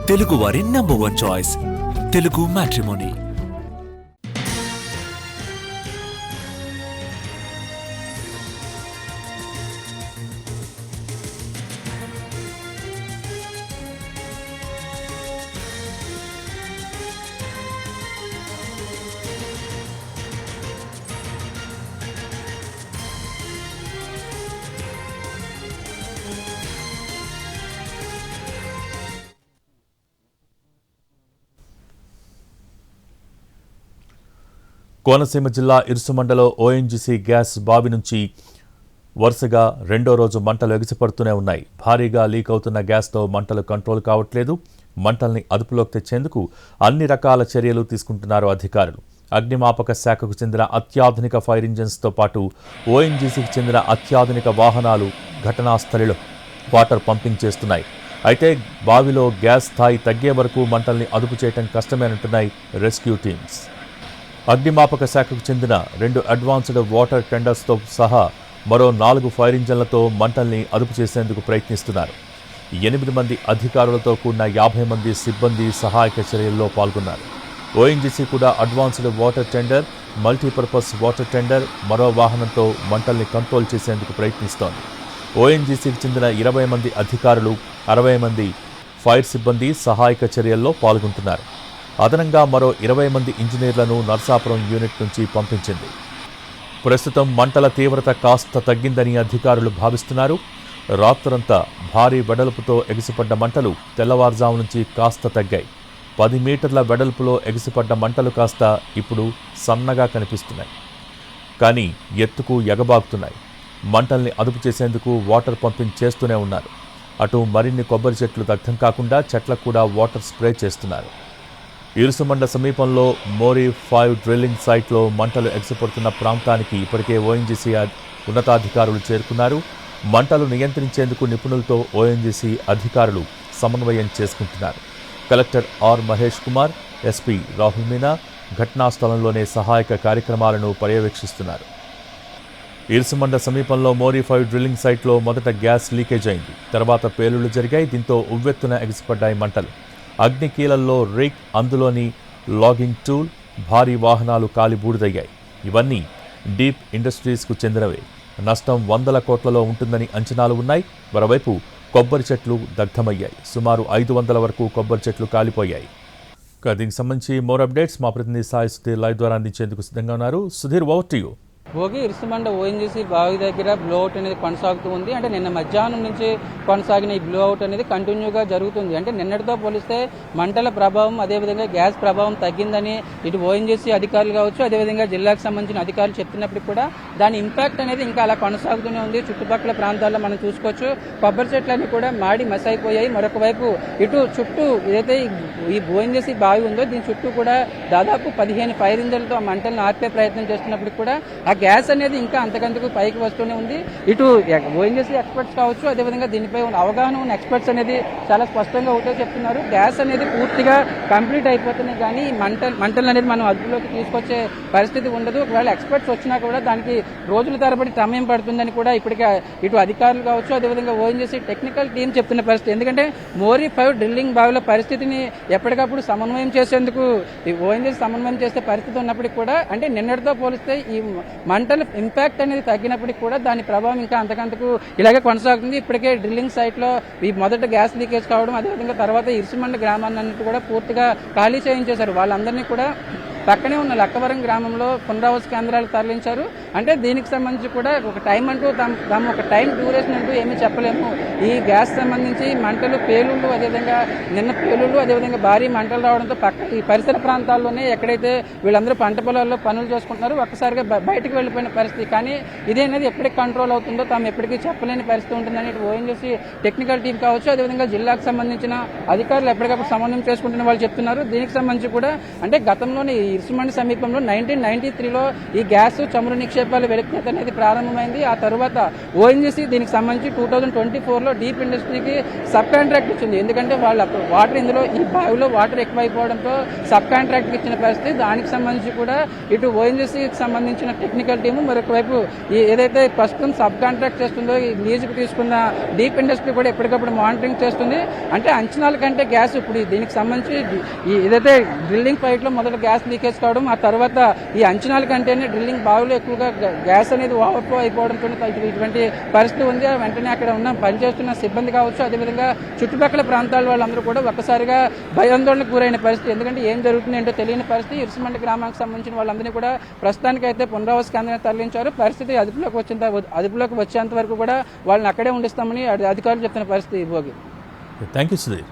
తెలుగువారి number 1 choice Telugu matrimony. Konaseema జిల్లా ఇరుసుమండలో ONGC gas బావి నుంచి వరుసగా రెండో రోజు మంటలు ఎగిసిపడుతూనే ఉన్నాయి. భారీగా లీక్ అవుతున్న గ్యాస్తో మంటలు కంట్రోల్ కావట్లేదు. మంటల్ని అదుపులోకి తెచ్చేందుకు అన్ని రకాల చర్యలు తీసుకుంటున్నారు అధికారులు. అగ్నిమాపక శాఖకు చెందిన అత్యాధునిక ఫైర్ ఇంజిన్స్తో పాటు ఓఎన్జీసీకి చెందిన అత్యాధునిక వాహనాలు ఘటనా స్థలిలో వాటర్ పంపింగ్ చేస్తున్నాయి. అయితే బావిలో గ్యాస్ స్థాయి తగ్గే వరకు మంటల్ని అదుపు చేయడం కష్టమేనంటున్నాయి రెస్క్యూ టీమ్స్. అగ్నిమాపక శాఖకు చెందిన 2 అడ్వాన్స్డ్ వాటర్ టెండర్స్తో సహా మరో 4 ఫైర్ ఇంజన్లతో మంటల్ని అదుపు చేసేందుకు ప్రయత్నిస్తున్నారు. 8 మంది అధికారులతో కూడిన 50 మంది సిబ్బంది సహాయక చర్యల్లో పాల్గొన్నారు. ఓఎన్జీసీ కూడా advanced water tender, multipurpose water tender, మరో వాహనంతో మంటల్ని కంట్రోల్ చేసేందుకు ప్రయత్నిస్తోంది. ఓఎన్జీసీకి చెందిన 20 మంది అధికారులు, 60 మంది ఫైర్ సిబ్బంది సహాయక చర్యల్లో పాల్గొంటున్నారు. అదనంగా మరో 20 మంది ఇంజనీర్లను నర్సాపురం యూనిట్ నుంచి పంపించింది. ప్రస్తుతం మంటల తీవ్రత కాస్త తగ్గిందని అధికారులు భావిస్తున్నారు. రాత్రంతా భారీ వెడల్పుతో ఎగిసిపడ్డ మంటలు తెల్లవారుజాము నుంచి కాస్త తగ్గాయి. 10 మీటర్ల వెడల్పులో ఎగిసిపడ్డ మంటలు కాస్త ఇప్పుడు సన్నగా కనిపిస్తున్నాయి, కానీ ఎత్తుకు ఎగబాకుతున్నాయి. మంటల్ని అదుపు చేసేందుకు వాటర్ పంపింగ్ చేస్తూనే ఉన్నారు. అటు మరిన్ని కొబ్బరి చెట్లు దగ్ధం కాకుండా చెట్లకు కూడా వాటర్ స్ప్రే చేస్తున్నారు. ఇరుసుమండ సమీపంలో మోరీ 5 డ్రిల్లింగ్ సైట్లో మంటలు ఎగిసిపడుతున్న ప్రాంతానికి ఇప్పటికే ఓఎన్జీసీ ఉన్నతాధికారులు చేరుకున్నారు. మంటలు నియంత్రించేందుకు నిపుణులతో ఓఎన్జీసీ అధికారులు సమన్వయం చేసుకుంటున్నారు. Collector R Mahesh Kumar, SP Rahul Meena ఘటనా స్థలంలోనే సహాయక కార్యక్రమాలను పర్యవేక్షిస్తున్నారు. ఇరుసుమండ సమీపంలో మోరీ 5 డ్రిల్లింగ్ సైట్లో మొదట గ్యాస్ లీకేజ్ అయింది. తర్వాత పేలుళ్లు జరిగాయి. దీంతో ఉవ్వెత్తున ఎగిసిపడ్డాయి మంటలు. అగ్నికీలల్లో రేక్, అందులోని లాగింగ్ టూల్, భారీ వాహనాలు కాలి బూడిదయ్యాయి. ఇవన్నీ డీప్ ఇండస్ట్రీస్కు చెందినవే. నష్టం 100 కోట్లలో ఉంటుందని అంచనాలు ఉన్నాయి. మరోవైపు కొబ్బరి చెట్లు దగ్ధమయ్యాయి. సుమారు 500 వరకు కొబ్బరి చెట్లు కాలిపోయాయి. దీనికి సంబంధించి మోర్ అప్డేట్స్ మా ప్రతినిధి సాయి సుధీర్ లైవ్ ద్వారా అందించేందుకు సిద్ధంగా ఉన్నారు. Sudheer, over to you. Bhogi Irusumanda ONGC బావి దగ్గర బ్లోఅవుట్ అనేది కొనసాగుతూ ఉంది. అంటే నిన్న మధ్యాహ్నం నుంచి కొనసాగిన ఈ బ్లోఅవుట్ అనేది కంటిన్యూగా జరుగుతుంది. అంటే నిన్నటితో పోలిస్తే మంటల ప్రభావం, అదేవిధంగా గ్యాస్ ప్రభావం తగ్గిందని ఇటు ఓఎన్జీసీ అధికారులు కావచ్చు, అదేవిధంగా జిల్లాకు సంబంధించిన అధికారులు చెప్తున్నప్పటికీ కూడా దాని ఇంపాక్ట్ అనేది ఇంకా అలా కొనసాగుతూనే ఉంది. చుట్టుపక్కల ప్రాంతాల్లో మనం చూసుకోవచ్చు, కొబ్బరి చెట్లన్నీ కూడా మాడి మసైపోయాయి. మరొక వైపు ఇటు చుట్టూ ఏదైతే ఈ ఓఎన్జీసీ బావి ఉందో దీని చుట్టూ కూడా దాదాపు 15 ఫైర్ ఇంజన్లతో ఆ మంటలను ఆర్పే ప్రయత్నం చేస్తున్నప్పటికీ కూడా ఆ గ్యాస్ అనేది ఇంకా అంతకంతకు పైకి వస్తూనే ఉంది. ఇటు ఓఎన్జీసీ ఎక్స్పర్ట్స్ కావచ్చు, అదేవిధంగా దీనిపై ఉన్న అవగాహన ఉన్న ఎక్స్పర్ట్స్ అనేది చాలా స్పష్టంగా ఒకటే చెప్తున్నారు, గ్యాస్ అనేది పూర్తిగా కంప్లీట్ అయిపోతున్నాయి, కానీ మంటలు అనేది మనం అదుపులోకి తీసుకొచ్చే పరిస్థితి ఉండదు. ఒకవేళ ఎక్స్పర్ట్స్ వచ్చినా కూడా దానికి రోజుల తరబడి సమయం పడుతుందని కూడా ఇప్పటికే ఇటు అధికారులు కావచ్చు, అదేవిధంగా ఓఎన్జీసీ టెక్నికల్ టీం చెప్తున్న పరిస్థితి. ఎందుకంటే మోరీ 5 డ్రిల్లింగ్ బావిలో పరిస్థితిని ఎప్పటికప్పుడు సమన్వయం చేసేందుకు ఈ ఓఎన్జీసీ సమన్వయం చేసే పరిస్థితి ఉన్నప్పటికీ కూడా, అంటే నిన్నటితో పోలిస్తే ఈ మంటల ఇంపాక్ట్ అనేది తగ్గినప్పటికీ కూడా దాని ప్రభావం ఇంకా అంతకంతకు ఇలాగే కొనసాగుతుంది. ఇప్పటికే డ్రిల్లింగ్ సైట్ లో ఈ మొదట గ్యాస్ లీకేజ్ కావడం, అదేవిధంగా తర్వాత ఇరుసుమండ గ్రామాన్ని కూడా పూర్తిగా ఖాళీ చేయించేశారు. వాళ్ళందరినీ కూడా పక్కనే ఉన్న లక్కవరం గ్రామంలో పునరావాస కేంద్రాలకు తరలించారు. అంటే దీనికి సంబంధించి కూడా ఒక టైం అంటూ తాము ఒక టైం డ్యూరేషన్ అంటూ ఏమీ చెప్పలేము. ఈ గ్యాస్ సంబంధించి మంటలు, పేలుళ్ళు, అదేవిధంగా నిన్న పేలుళ్ళు, అదేవిధంగా భారీ మంటలు రావడంతో ఈ పరిసర ప్రాంతాల్లోనే ఎక్కడైతే వీళ్ళందరూ పంట పొలాల్లో పనులు చేసుకుంటున్నారో ఒక్కసారిగా బయటకు వెళ్ళిపోయిన పరిస్థితి. కానీ ఇదేనేది ఎప్పటికి కంట్రోల్ అవుతుందో తాము ఎప్పటికీ చెప్పలేని పరిస్థితి ఉంటుందని ఓఎన్జీసీ టెక్నికల్ టీం కావచ్చు, అదేవిధంగా జిల్లాకు సంబంధించిన అధికారులు ఎప్పటికప్పుడు సమన్వయం చేసుకుంటున్న వాళ్ళు చెప్తున్నారు. దీనికి సంబంధించి కూడా అంటే గతంలోనే ఇరుసుమండ సమీపంలో 1993లో ఈ గ్యాస్ చమురు నిక్షేపాల వెలికితీత అనేది ప్రారంభమైంది. ఆ తర్వాత ఓఎన్జీసీ దీనికి సంబంధించి 2024లో డీప్ ఇండస్ట్రీకి సబ్ కాంట్రాక్ట్ ఇచ్చింది. ఎందుకంటే వాళ్ళ వాటర్ ఇందులో ఈ బావిలో వాటర్ ఎక్కువైపోవడంతో సబ్ కాంట్రాక్ట్ ఇచ్చిన పరిస్థితి. దానికి సంబంధించి కూడా ఇటు ఓఎన్జీసీకి సంబంధించిన టెక్నికల్ టీము, మరొక వైపు ఏదైతే ప్రస్తుతం సబ్ కాంట్రాక్ట్ చేస్తుందో ఈ లీజుకు తీసుకున్న డీప్ ఇండస్ట్రీ కూడా ఎప్పటికప్పుడు మానిటరింగ్ చేస్తుంది. అంటే అంచనాల కంటే గ్యాస్ ఇప్పుడు దీనికి సంబంధించి ఏదైతే డ్రిల్లింగ్ ఫైట్ లో మొదట గ్యాస్ లీకేజ్ కావడం, ఆ తర్వాత ఈ అంచనాల కంటేనే డ్రిల్లింగ్ బావిలో ఎక్కువగా గ్యాస్ అనేది ఓవర్ఫ్లో అయిపోవడంతో ఇటువంటి పరిస్థితి ఉంది. వెంటనే అక్కడ ఉన్న పనిచేస్తున్న సిబ్బంది కావచ్చు, అదేవిధంగా చుట్టుపక్కల ప్రాంతాల వాళ్ళందరూ కూడా ఒక్కసారిగా భయాందోళనకు గురైన పరిస్థితి. ఎందుకంటే ఏం జరుగుతుంది ఏంటో తెలియని పరిస్థితి. ఇరుసుమండ గ్రామానికి సంబంధించిన వాళ్ళందరినీ కూడా ప్రస్తుతానికి అయితే పునరావాస కేంద్రానికి తరలించారు. పరిస్థితి అదుపులోకి వచ్చేంత వరకు కూడా వాళ్ళని అక్కడే ఉండిస్తామని అధికారులు చెప్తున్న పరిస్థితి. Bhogi thank you Sudheer.